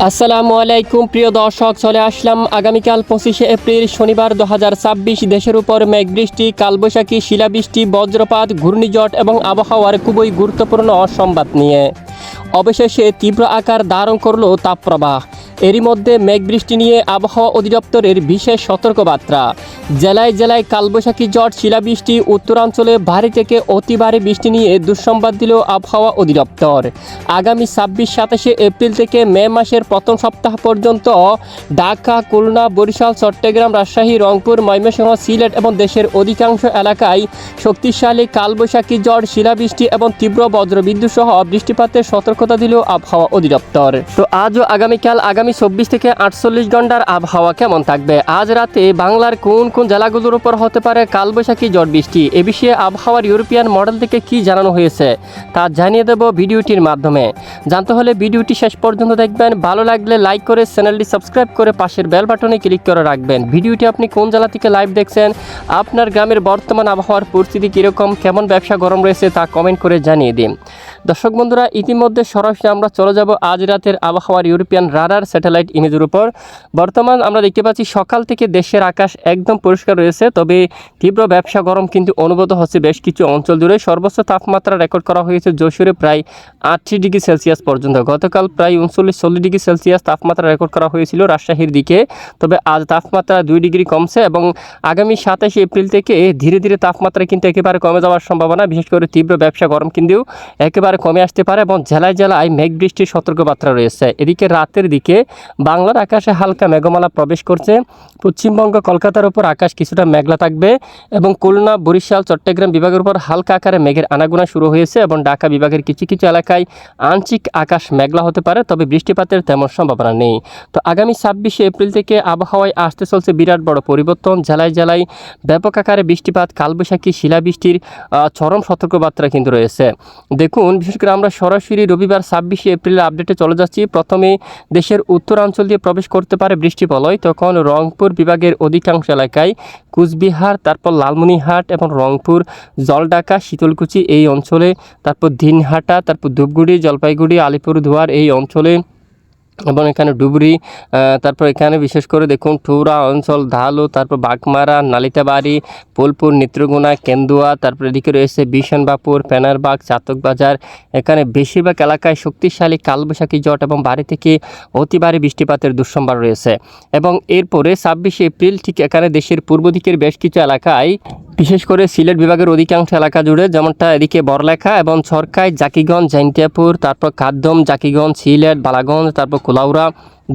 আসসালামু আলাইকুম প্রিয় দর্শক, চলে আসলাম আগামীকাল 25শে এপ্রিল শনিবার 2026 দেশের উপর মেঘবৃষ্টি, কালবৈশাখী, শিলাবৃষ্টি, বজ্রপাত, ঘূর্ণিঝড় এবং আবহাওয়ার খুবই গুরুত্বপূর্ণ সংবাদ নিয়ে অবশেষে তীব্র আকার ধারণ করল তাপপ্রবাহ। এরই মধ্যে মেঘবৃষ্টি নিয়ে আবহাওয়া অধিদপ্তরের বিশেষ সতর্কবার্তা। জেলায় জেলায় কালবৈশাখী ঝড়, শিলাবৃষ্টি, উত্তরাঞ্চলে ভারী থেকে অতি ভারী বৃষ্টি নিয়ে দুঃসংবাদ দিল আবহাওয়া অধিদপ্তর। আগামী 26-27 এপ্রিল থেকে মে মাসের প্রথম সপ্তাহ পর্যন্ত ঢাকা, খুলনা, বরিশাল, চট্টগ্রাম, রাজশাহী, রংপুর, ময়মনসিংহ, সিলেট এবং দেশের অধিকাংশ এলাকায় শক্তিশালী কালবৈশাখী ঝড়, শিলাবৃষ্টি এবং তীব্র বজ্রবিদ্যুৎ সহ বৃষ্টিপাতের সতর্কতা দিল আবহাওয়া অধিদপ্তর। তো আজ ও আগামীকাল আগামী 24 থেকে 48 ঘন্টার আবহাওয়া কেমন থাকবে? আজ রাতে বাংলার কোন কোন জেলাগুলোর উপর হতে পারে কালবৈশাখী ঝড় বৃষ্টি? এ বিষয়ে আবহাওয়ার ইউরোপিয়ান মডেল থেকে কি জানানো হয়েছে তা জানিয়ে দেব ভিডিওটির মাধ্যমে। জানতে হলে ভিডিওটি শেষ পর্যন্ত দেখবেন। ভালো লাগলে লাইক করে চ্যানেলটি সাবস্ক্রাইব করে পাশের বেল বাটনে ক্লিক করে রাখবেন। ভিডিওটি আপনি কোন জেলা থেকে লাইভ দেখছেন, আপনার গ্রামের বর্তমান আবহাওয়ার পরিস্থিতি কীরকম, কেমন ব্যবসা গরম রয়েছে তা কমেন্ট করে জানিয়ে দিন। দর্শক বন্ধুরা, ইতিমধ্যে সরাসরি আমরা চলে যাব আজ রাতের আবহাওয়ার ইউরোপিয়ান রাডার স্যাটেলাইট ইমেজের উপর। বর্তমান আমরা দেখতে পাচ্ছি সকাল থেকে দেশের আকাশ একদম পরিষ্কার রয়েছে, তবে তীব্র ব্যবসা গরম কিন্তু অনুভূত হচ্ছে বেশ কিছু অঞ্চল জুড়ে। সর্বোচ্চ তাপমাত্রা রেকর্ড করা হয়েছে যশোরে প্রায় 38 ডিগ্রি সেলসিয়াস পর্যন্ত। গতকাল প্রায় 39-40 ডিগ্রি সেলসিয়াস তাপমাত্রা রেকর্ড করা হয়েছিল রাজশাহীর দিকে, তবে আজ তাপমাত্রা 2 ডিগ্রি কমছে এবং আগামী 27 এপ্রিল থেকে ধীরে ধীরে তাপমাত্রা কিন্তু একেবারে কমে যাওয়ার সম্ভাবনা। বিশেষ করে তীব্র ব্যবসা গরম কিন্তু একেবারে কমে আসতে পারে এবং জেলায় জেলায় মেঘ বৃষ্টির সতর্কবার্তা রয়েছে। এদিকে রাতের দিকে বাংলার আকাশে হালকা মেঘমালা প্রবেশ করছে। পশ্চিমবঙ্গ, কলকাতার উপর আকাশ কিছুটা মেঘলা থাকবে এবং খুলনা, বরিশাল, চট্টগ্রাম বিভাগের উপর হালকা আকারে মেঘের আনাগোনা শুরু হয়েছে এবং ঢাকা বিভাগের কিছু কিছু এলাকায় আংশিক আকাশ মেঘলা হতে পারে, তবে বৃষ্টিপাতের তেমন সম্ভাবনা নেই। তো আগামী 26 এপ্রিল থেকে আবহাওয়ায় আসতে চলছে বিরাট বড় পরিবর্তন। জেলায় জেলায় ব্যাপক আকারে বৃষ্টিপাত, কালবৈশাখী, শিলাবৃষ্টির চরম সতর্কবার্তা কিন্তু রয়েছে। দেখুন, বিশেষ করে আমরা সরাসরি রবিবার 26 এপ্রিলের আপডেটে চলে যাচ্ছি। প্রথমে দেশের উত্তরাঞ্চল দিয়ে প্রবেশ করতে পারে বৃষ্টিবলয়। তখন রংপুর বিভাগের অধিকাংশ এলাকায়, কুচবিহার, তারপর লালমনিরহাট এবং রংপুর, জলঢাকা, শীতলকুচি এই অঞ্চলে, তারপর দিনহাটা, তারপর ধূপগুড়ি, জলপাইগুড়ি, আলিপুরদুয়ার এই অঞ্চলে এবং এখানে ডুবরি, তারপর এখানে বিশেষ করে দেখুন টুরা অঞ্চল, ধালু, তারপর বাগমারা, নালিতাবাড়ি, পোলপুর, নেত্রকোনা, কেন্দুয়া, তারপর এদিকে রয়েছে বিশনবাপুর, পেনারবাগ, চাতকবাজার। এখানে বেশিরভাগ এলাকায় শক্তিশালী কালবৈশাখী ঝড় এবং ভারী থেকে অতি ভারী বৃষ্টিপাতের দুঃসম্ভাবনা রয়েছে। এবং এরপরে 26 এপ্রিল ঠিক এখানে দেশের পূর্ব দিকের বেশ কিছু এলাকায়, বিশেষ করে সিলেট বিভাগের অধিকাংশ এলাকা জুড়ে, যেমনটা এদিকে বড়লেখা এবং ছরকাই, জাকিগঞ্জ, জাইন্তিয়াপুর, তারপর কাদ্দম, জাকিগঞ্জ, সিলেট, বালাগঞ্জ, তারপর কুলাউড়া,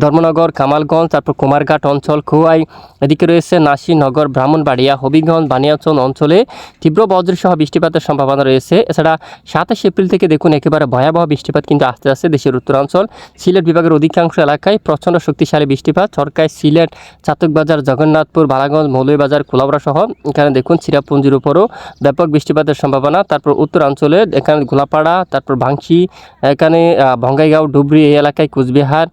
ধর্মনগর, কামালগঞ্জ, তারপর কুমারঘাট অঞ্চল, খোয়াই, এদিকে রয়েছে নাসিরনগর, ব্রাহ্মণবাড়িয়া, হবিগঞ্জ, বানিয়াচং অঞ্চলে তীব্র বজ্রসহ বৃষ্টিপাতের সম্ভাবনা রয়েছে। এছাড়া 27 এপ্রিল থেকে দেখুন একেবারে ভয়াবহ বৃষ্টিপাত কিন্তু আসতে আসছে দেশের উত্তরাঞ্চল। সিলেট বিভাগের অধিকাংশ এলাকায় প্রচণ্ড শক্তিশালী বৃষ্টিপাত। সরকার, সিলেট, চাতকবাজার, জগন্নাথপুর, বালাগঞ্জ, মৌলভীবাজার, কুলাউড়া সহ এখানে দেখুন চিরাপুঞ্জির উপরও ব্যাপক বৃষ্টিপাতের সম্ভাবনা। তারপর উত্তরাঞ্চলে এখানে গোলাপাড়া, তারপর ভাংশি, এখানে ভঙ্গাইগাঁও, ডুবরি এই এলাকায়, কুচবিহার,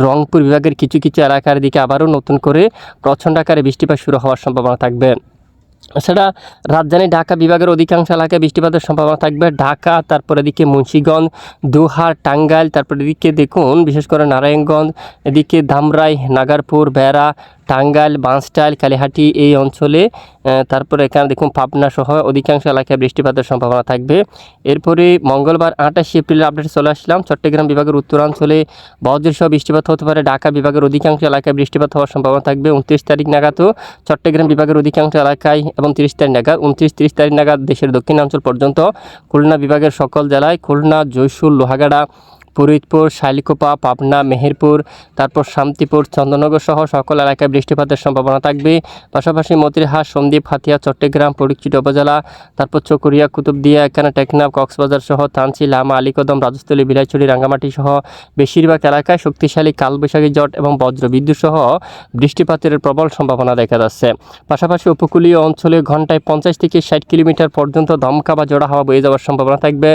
রংপুর বিভাগের কিছু কিছু এলাকার দিকে আবারও নতুন করে প্রচণ্ড আকারে বৃষ্টিপাত শুরু হওয়ার সম্ভাবনা থাকবে। এছাড়া রাজধানী ঢাকা বিভাগের অধিকাংশ এলাকায় বৃষ্টিপাতের সম্ভাবনা থাকবে। ঢাকা, তারপর এদিকে মুন্সিগঞ্জ, দোহার, টাঙ্গাইল, তারপর এদিকে দেখুন বিশেষ করে নারায়ণগঞ্জ, এদিকে ধামরাই, নাগারপুর, বেড়া, টাঙ্গাইল, বাঁশটাইল, কালিহাটি এই অঞ্চলে, তারপরে এখানে দেখুন পাবনা সহ অধিকাংশ এলাকায় বৃষ্টিপাতের সম্ভাবনা থাকবে। এরপরে মঙ্গলবার 28 এপ্রিলের আপডেটে চলে আসলাম। চট্টগ্রাম বিভাগের উত্তরাঞ্চলে বজ্রসহ বৃষ্টিপাত হতে পারে। ঢাকা বিভাগের অধিকাংশ এলাকায় বৃষ্টিপাত হওয়ার সম্ভাবনা থাকবে 29 তারিখ নাগাদও চট্টগ্রাম বিভাগের অধিকাংশ এলাকায় এবং 30 তারিখ নাগাদ, 29-30 তারিখ নাগাদ দেশের দক্ষিণাঞ্চল পর্যন্ত। খুলনা বিভাগের সকল জেলায়, খুলনা, জয়সুর, লোহাগাড়া, ফরিদপুর, শাইলকুপা, পাবনা, মেহেরপুর, তারপর শান্তিপুর, চন্দননগর সহ সকল এলাকায় বৃষ্টিপাতের সম্ভাবনা থাকবে। পাশাপাশি মতিরহাট, সন্দ্বীপ, হাতিয়া, চট্টগ্রাম, ফটিকছড়ি উপজেলা, তারপর চকরিয়া, কুতুবদিয়া, এখানে টেকনাফ, কক্সবাজার সহ থানচি, লামা, আলীকদম, রাজস্থলী, বিলাইছড়ি, রাঙ্গামাটি সহ বেশিরভাগ এলাকায় শক্তিশালী কালবৈশাখী ঝড় এবং বজ্রবিদ্যুৎ সহ বৃষ্টিপাতের প্রবল সম্ভাবনা দেখা যাচ্ছে। পাশাপাশি উপকূলীয় অঞ্চলে ঘন্টায় 50 থেকে 60 কিলোমিটার পর্যন্ত দমকা বা জোড়া হাওয়া বয়ে যাওয়ার সম্ভাবনা থাকবে।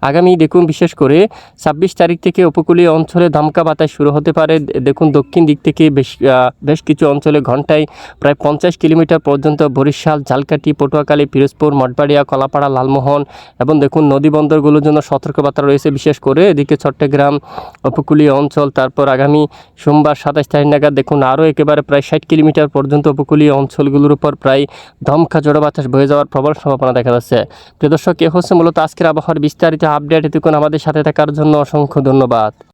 আগামী দেখুন বিশেষ করে 26 তারিখ তারিখ থেকে উপকূলীয় অঞ্চলে দমকা বাতাস শুরু হতে পারে। দেখুন দক্ষিণ দিক থেকে বেশ কিছু অঞ্চলে ঘন্টায় প্রায় 50 কিলোমিটার পর্যন্ত বরিশাল, ঝালকাঠি, পটুয়াখালী, পিরোজপুর, মঠবাড়িয়া, কলাপাড়া, লালমোহন এবং দেখুন নদী বন্দরগুলোর জন্য সতর্কবার্তা রয়েছে। বিশেষ করে এদিকে চট্টগ্রাম উপকূলীয় অঞ্চল, তারপর আগামী সোমবার 27 তারিখ নাগাদ দেখুন আরও একেবারে প্রায় 60 কিলোমিটার পর্যন্ত উপকূলীয় অঞ্চলগুলোর উপর প্রায় দমকা ঝড়ো বাতাস বয়ে যাওয়ার প্রবল সম্ভাবনা দেখা যাচ্ছে। প্রিয় দর্শক, এ হচ্ছে মূলত আজকের আবহাওয়ার বিস্তারিত আপডেট। এতক্ষণ আমাদের সাথে থাকার জন্য অসংখ্য ধন্যবাদ।